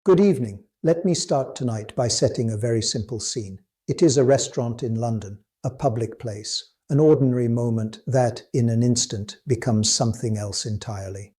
Good evening. Let me start tonight by setting a very simple scene. It is a restaurant in London, a public place, an ordinary moment that, in an instant, becomes something else entirely.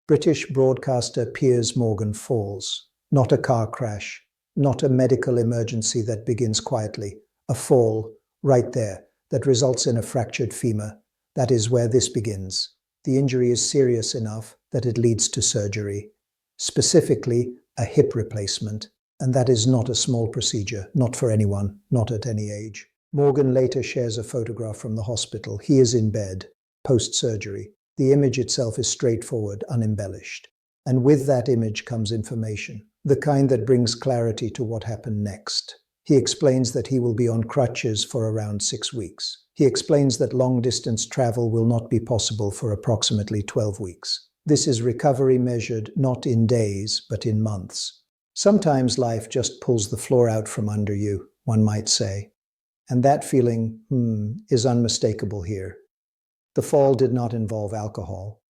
British broadcaster Piers Morgan falls. Not a car crash, not a medical emergency that begins quietly. A fall, right there, that results in a fractured femur. That is where this begins. The injury is serious enough that it leads to surgery. Specifically, a hip replacement, and that is not a small procedure, not for anyone, not at any age. Morgan later shares a photograph from the hospital. He is in bed, post-surgery. The image itself is straightforward, unembellished. And with that image comes information, the kind that brings clarity to what happened next. He explains that he will be on crutches for around 6 weeks. He explains that long-distance travel will not be possible for approximately 12 weeks. This is recovery measured not in days, but in months. Sometimes life just pulls the floor out from under you, one might say. And that feeling, is unmistakable here. The fall did not involve alcohol.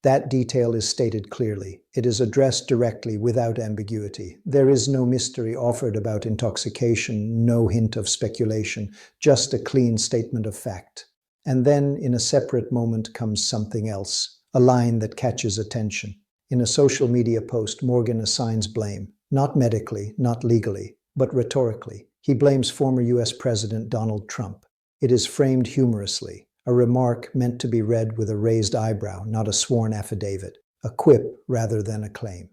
That detail is stated clearly. It is addressed directly without ambiguity. There is no mystery offered about intoxication, no hint of speculation, just a clean statement of fact. And then, in a separate moment, comes something else. A line that catches attention. In a social media post, Morgan assigns blame, not medically, not legally, but rhetorically. He blames former US President Donald Trump. It is framed humorously, a remark meant to be read with a raised eyebrow, not a sworn affidavit, a quip rather than a claim.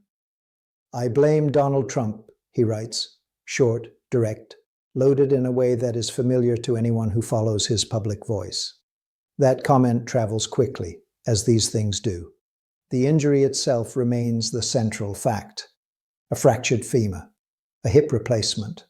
"I blame Donald Trump," he writes, short, direct, loaded in a way that is familiar to anyone who follows his public voice. That comment travels quickly, as these things do. The injury itself remains the central fact. A fractured femur, a hip replacement,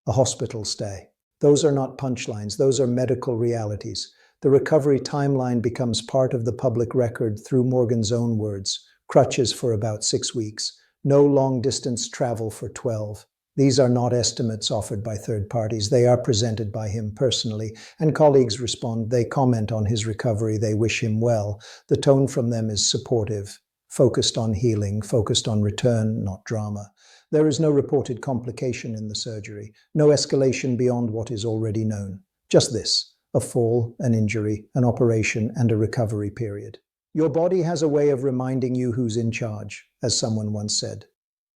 a hospital stay. Those are not punchlines, those are medical realities. The recovery timeline becomes part of the public record through Morgan's own words. Crutches for about 6 weeks, no long-distance travel for 12. These are not estimates offered by third parties. They are presented by him personally, and colleagues respond. They comment on his recovery. They wish him well. The tone from them is supportive, focused on healing, focused on return, not drama. There is no reported complication in the surgery, no escalation beyond what is already known. Just this, a fall, an injury, an operation, and a recovery period. Your body has a way of reminding you who's in charge, as someone once said.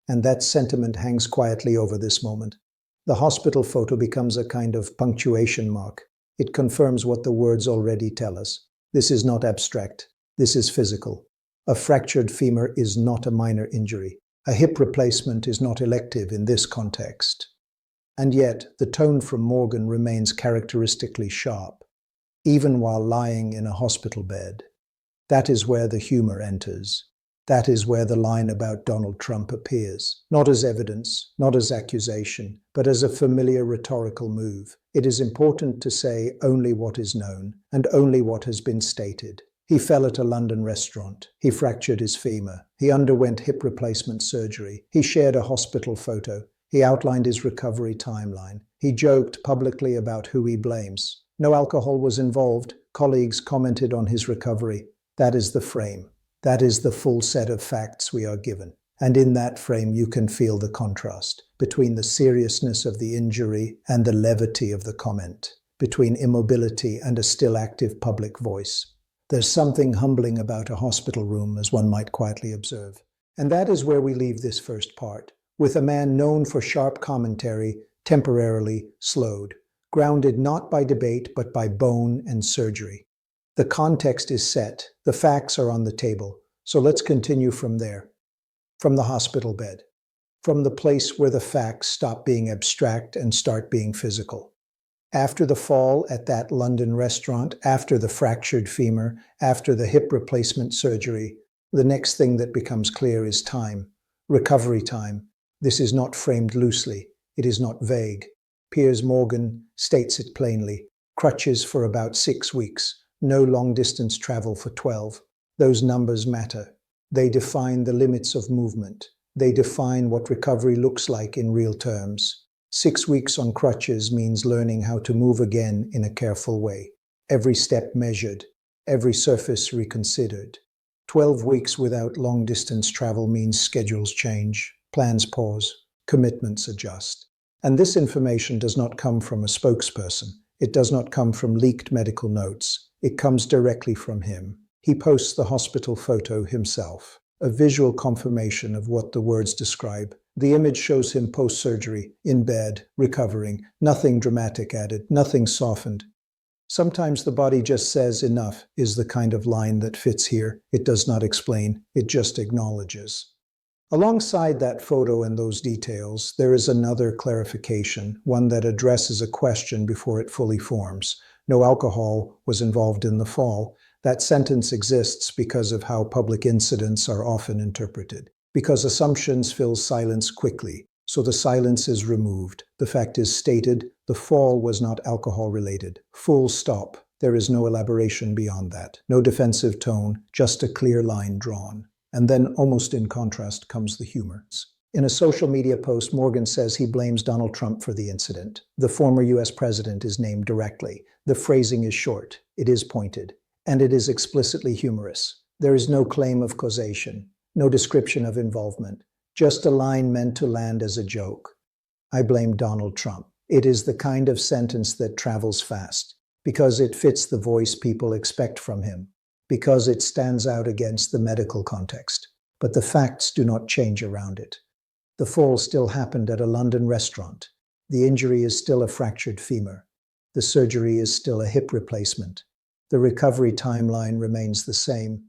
And that sentiment hangs quietly over this moment. The hospital photo becomes a kind of punctuation mark. It confirms what the words already tell us. This is not abstract. This is physical. A fractured femur is not a minor injury. A hip replacement is not elective in this context. And yet, the tone from Morgan remains characteristically sharp, even while lying in a hospital bed. That is where the humor enters. That is where the line about Donald Trump appears, not as evidence, not as accusation, but as a familiar rhetorical move. It is important to say only what is known, and only what has been stated. He fell at a London restaurant. He fractured his femur. He underwent hip replacement surgery. He shared a hospital photo. He outlined his recovery timeline. He joked publicly about who he blames. No alcohol was involved. Colleagues commented on his recovery. That is the frame. That is the full set of facts we are given. And in that frame, you can feel the contrast between the seriousness of the injury and the levity of the comment, between immobility and a still active public voice. There's something humbling about a hospital room, as one might quietly observe. And that is where we leave this first part, with a man known for sharp commentary, temporarily slowed, grounded not by debate, but by bone and surgery. The context is set, the facts are on the table, so let's continue from there, from the hospital bed, from the place where the facts stop being abstract and start being physical. After the fall at that London restaurant, after the fractured femur, after the hip replacement surgery, the next thing that becomes clear is time, recovery time. This is not framed loosely, it is not vague. Piers Morgan states it plainly, crutches for about 6 weeks. No long-distance travel for 12. Those numbers matter. They define the limits of movement. They define what recovery looks like in real terms. 6 weeks on crutches means learning how to move again in a careful way. Every step measured, every surface reconsidered. 12 weeks without long-distance travel means schedules change, Plans pause, commitments adjust. And this information does not come from a spokesperson. It does not come from leaked medical notes. It comes directly from him. He posts the hospital photo himself, a visual confirmation of what the words describe. The image shows him post-surgery, in bed, recovering, nothing dramatic added, nothing softened. Sometimes the body just says enough is the kind of line that fits here. It does not explain, it just acknowledges. Alongside that photo and those details, there is another clarification, one that addresses a question before it fully forms. No alcohol was involved in the fall. That sentence exists because of how public incidents are often interpreted, because assumptions fill silence quickly. So the silence is removed. The fact is stated, the fall was not alcohol-related. Full stop. There is no elaboration beyond that. No defensive tone, just a clear line drawn. And then, almost in contrast, comes the humor. In a social media post, Morgan says he blames Donald Trump for the incident. The former US president is named directly. The phrasing is short, it is pointed, and it is explicitly humorous. There is no claim of causation, no description of involvement, just a line meant to land as a joke. I blame Donald Trump. It is the kind of sentence that travels fast, because it fits the voice people expect from him, because it stands out against the medical context. But the facts do not change around it. The fall still happened at a London restaurant. The injury is still a fractured femur. The surgery is still a hip replacement. The recovery timeline remains the same.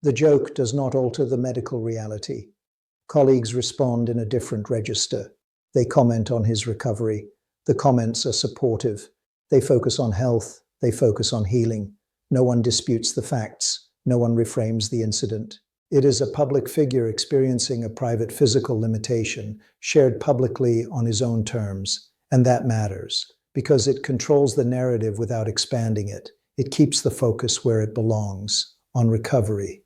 The joke does not alter the medical reality. Colleagues respond in a different register. They comment on his recovery. The comments are supportive. They focus on health. They focus on healing. No one disputes the facts. No one reframes the incident. It is a public figure experiencing a private physical limitation, shared publicly on his own terms. And that matters, because it controls the narrative without expanding it. It keeps the focus where it belongs, on recovery.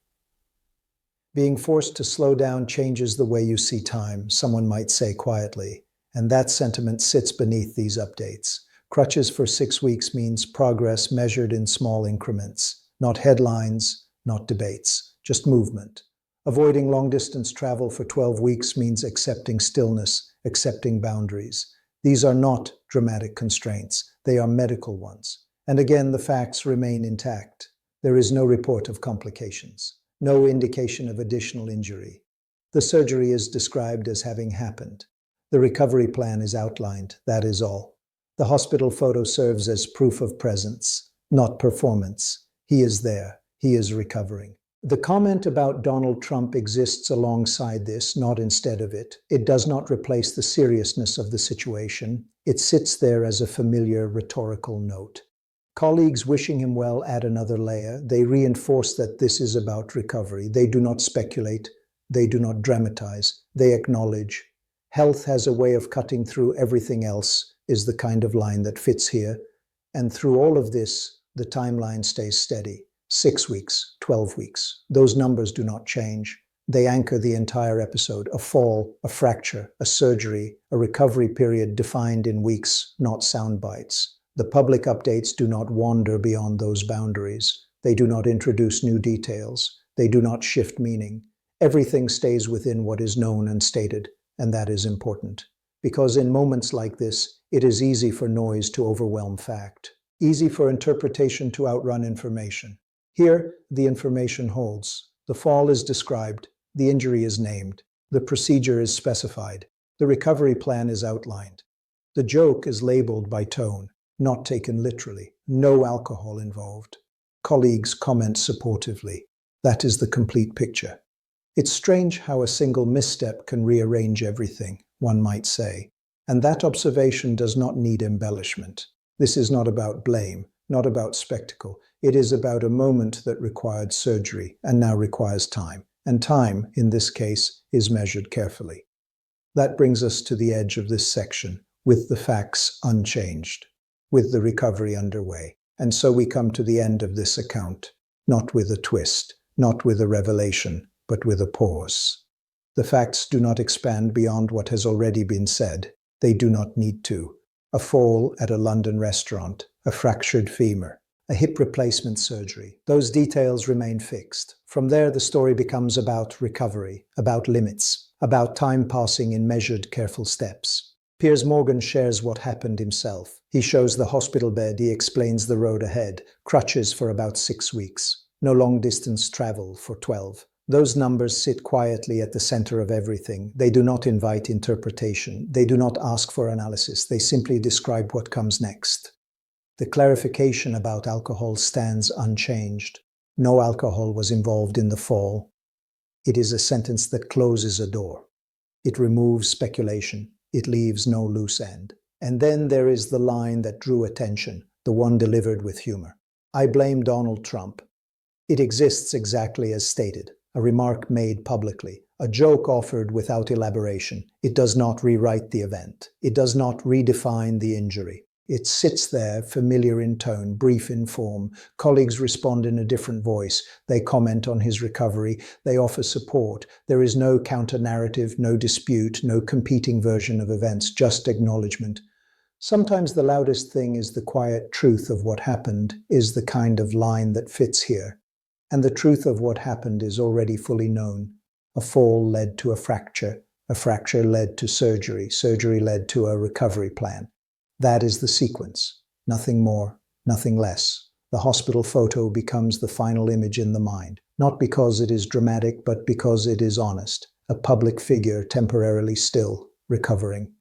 Being forced to slow down changes the way you see time, someone might say quietly. And that sentiment sits beneath these updates. Crutches for 6 weeks means progress measured in small increments, not headlines, not debates. Just movement. Avoiding long-distance travel for 12 weeks means accepting stillness, accepting boundaries. These are not dramatic constraints. They are medical ones. And again, the facts remain intact. There is no report of complications, no indication of additional injury. The surgery is described as having happened. The recovery plan is outlined, that is all. The hospital photo serves as proof of presence, not performance. He is there. He is recovering. The comment about Donald Trump exists alongside this, not instead of it. It does not replace the seriousness of the situation. It sits there as a familiar rhetorical note. Colleagues wishing him well add another layer. They reinforce that this is about recovery. They do not speculate. They do not dramatize. They acknowledge. Health has a way of cutting through everything else, is the kind of line that fits here. And through all of this, the timeline stays steady. 6 weeks, 12 weeks. Those numbers do not change. They anchor the entire episode. A fall, a fracture, a surgery, a recovery period defined in weeks, not sound bites. The public updates do not wander beyond those boundaries. They do not introduce new details. They do not shift meaning. Everything stays within what is known and stated, and that is important. Because in moments like this, it is easy for noise to overwhelm fact. Easy for interpretation to outrun information. Here, the information holds. The fall is described. The injury is named. The procedure is specified. The recovery plan is outlined. The joke is labeled by tone, not taken literally. No alcohol involved. Colleagues comment supportively. That is the complete picture. It's strange how a single misstep can rearrange everything, one might say. And that observation does not need embellishment. This is not about blame, not about spectacle. It is about a moment that required surgery and now requires time. And time, in this case, is measured carefully. That brings us to the edge of this section, with the facts unchanged, with the recovery underway. And so we come to the end of this account, not with a twist, not with a revelation, but with a pause. The facts do not expand beyond what has already been said. They do not need to. A fall at a London restaurant, a fractured femur, a hip replacement surgery. Those details remain fixed. From there, the story becomes about recovery, about limits, about time passing in measured, careful steps. Piers Morgan shares what happened himself. He shows the hospital bed, he explains the road ahead, crutches for about 6 weeks, no long-distance travel for 12. Those numbers sit quietly at the center of everything. They do not invite interpretation. They do not ask for analysis. They simply describe what comes next. The clarification about alcohol stands unchanged. No alcohol was involved in the fall. It is a sentence that closes a door. It removes speculation. It leaves no loose end. And then there is the line that drew attention, the one delivered with humor. "I blame Donald Trump." It exists exactly as stated, a remark made publicly, a joke offered without elaboration. It does not rewrite the event. It does not redefine the injury. It sits there, familiar in tone, brief in form. Colleagues respond in a different voice. They comment on his recovery. They offer support. There is no counter-narrative, no dispute, no competing version of events, just acknowledgement. Sometimes the loudest thing is the quiet truth of what happened is the kind of line that fits here. And the truth of what happened is already fully known. A fall led to a fracture led to surgery led to a recovery plan. That is the sequence. Nothing more, nothing less. The hospital photo becomes the final image in the mind, not because it is dramatic, but because it is honest. A public figure temporarily still, recovering.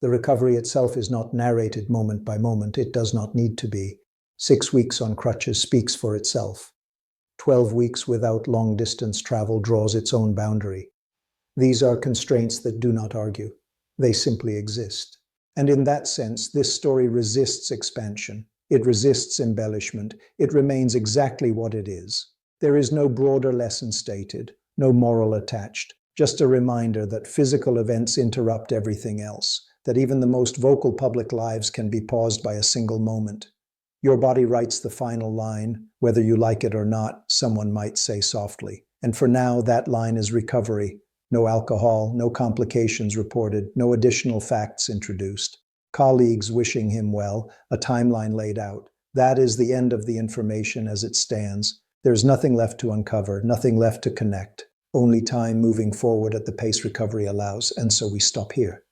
The recovery itself is not narrated moment by moment. It does not need to be. 6 weeks on crutches speaks for itself. 12 weeks without long-distance travel draws its own boundary. These are constraints that do not argue. They simply exist. And in that sense, this story resists expansion. It resists embellishment. It remains exactly what it is. There is no broader lesson stated, no moral attached, just a reminder that physical events interrupt everything else, that even the most vocal public lives can be paused by a single moment. Your body writes the final line, whether you like it or not, someone might say softly. And for now, that line is recovery. No alcohol, no complications reported, no additional facts introduced. Colleagues wishing him well, a timeline laid out. That is the end of the information as it stands. There's nothing left to uncover, nothing left to connect. Only time moving forward at the pace recovery allows, and so we stop here.